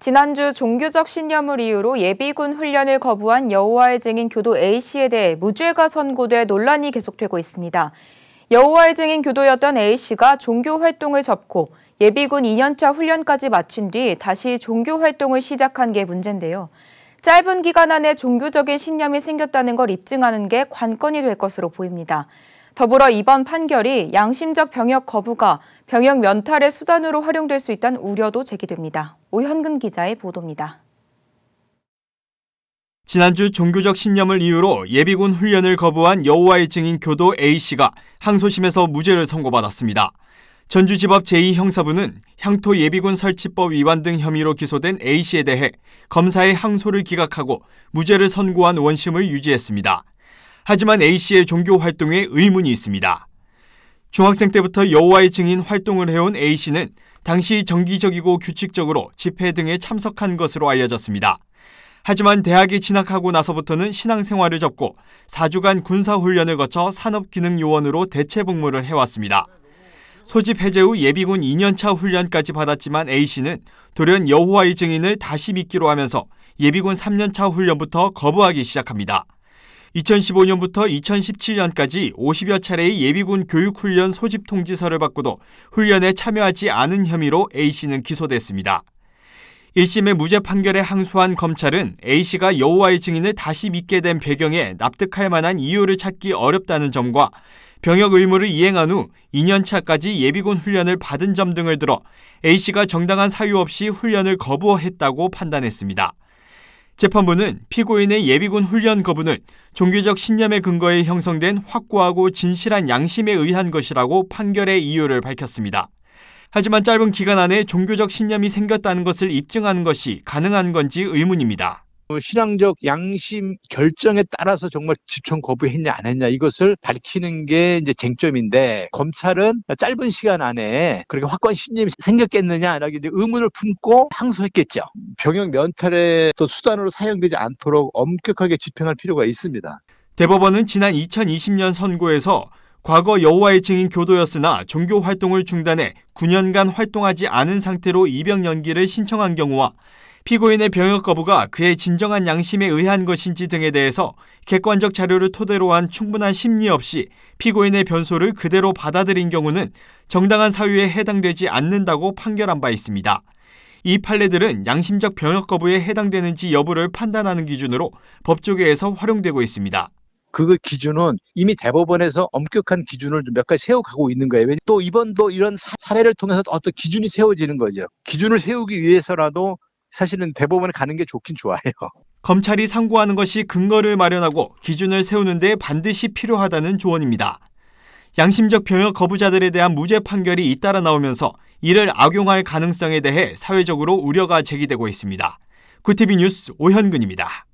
지난주 종교적 신념을 이유로 예비군 훈련을 거부한 여호와의 증인 교도 A씨에 대해 무죄가 선고돼 논란이 계속되고 있습니다. 여호와의 증인 교도였던 A씨가 종교 활동을 접고 예비군 2년차 훈련까지 마친 뒤 다시 종교 활동을 시작한 게 문제인데요. 짧은 기간 안에 종교적인 신념이 생겼다는 걸 입증하는 게 관건이 될 것으로 보입니다. 더불어 이번 판결이 양심적 병역 거부가 병역 면탈의 수단으로 활용될 수 있다는 우려도 제기됩니다. 오현근 기자의 보도입니다. 지난주 종교적 신념을 이유로 예비군 훈련을 거부한 여호와의 증인 교도 A씨가 항소심에서 무죄를 선고받았습니다. 전주지법 제2형사부는 향토 예비군 설치법 위반 등 혐의로 기소된 A씨에 대해 검사의 항소를 기각하고 무죄를 선고한 원심을 유지했습니다. 하지만 A씨의 종교 활동에 의문이 있습니다. 중학생 때부터 여호와의 증인 활동을 해온 A씨는 당시 정기적이고 규칙적으로 집회 등에 참석한 것으로 알려졌습니다. 하지만 대학에 진학하고 나서부터는 신앙생활을 접고 4주간 군사훈련을 거쳐 산업기능요원으로 대체복무를 해왔습니다. 소집 해제 후 예비군 2년차 훈련까지 받았지만 A씨는 돌연 여호와의 증인을 다시 믿기로 하면서 예비군 3년차 훈련부터 거부하기 시작합니다. 2015년부터 2017년까지 50여 차례의 예비군 교육훈련 소집 통지서를 받고도 훈련에 참여하지 않은 혐의로 A씨는 기소됐습니다. 1심의 무죄 판결에 항소한 검찰은 A씨가 여호와의 증인을 다시 믿게 된 배경에 납득할 만한 이유를 찾기 어렵다는 점과 병역 의무를 이행한 후 2년차까지 예비군 훈련을 받은 점 등을 들어 A씨가 정당한 사유 없이 훈련을 거부했다고 판단했습니다. 재판부는 피고인의 예비군 훈련 거부는 종교적 신념의 근거에 형성된 확고하고 진실한 양심에 의한 것이라고 판결의 이유를 밝혔습니다. 하지만 짧은 기간 안에 종교적 신념이 생겼다는 것을 입증하는 것이 가능한 건지 의문입니다. 신앙적 양심 결정에 따라서 정말 집청 거부했냐 안 했냐 이것을 밝히는 게 이제 쟁점인데 검찰은 짧은 시간 안에 그렇게 확고한 신념이 생겼겠느냐라고 의문을 품고 항소했겠죠. 병역 면탈의 또 수단으로 사용되지 않도록 엄격하게 집행할 필요가 있습니다. 대법원은 지난 2020년 선고에서 과거 여호와의 증인 교도였으나 종교 활동을 중단해 9년간 활동하지 않은 상태로 입영 연기를 신청한 경우와 피고인의 병역 거부가 그의 진정한 양심에 의한 것인지 등에 대해서 객관적 자료를 토대로 한 충분한 심리 없이 피고인의 변소를 그대로 받아들인 경우는 정당한 사유에 해당되지 않는다고 판결한 바 있습니다. 이 판례들은 양심적 병역 거부에 해당되는지 여부를 판단하는 기준으로 법조계에서 활용되고 있습니다. 그 기준은 이미 대법원에서 엄격한 기준을 몇 가지 세워가고 있는 거예요. 또 이번도 이런 사례를 통해서 어떤 기준이 세워지는 거죠. 기준을 세우기 위해서라도 사실은 대법원에 가는 게 좋긴 좋아요. 검찰이 상고하는 것이 근거를 마련하고 기준을 세우는 데 반드시 필요하다는 조언입니다. 양심적 병역 거부자들에 대한 무죄 판결이 잇따라 나오면서 이를 악용할 가능성에 대해 사회적으로 우려가 제기되고 있습니다. 구티비 뉴스 오현근입니다.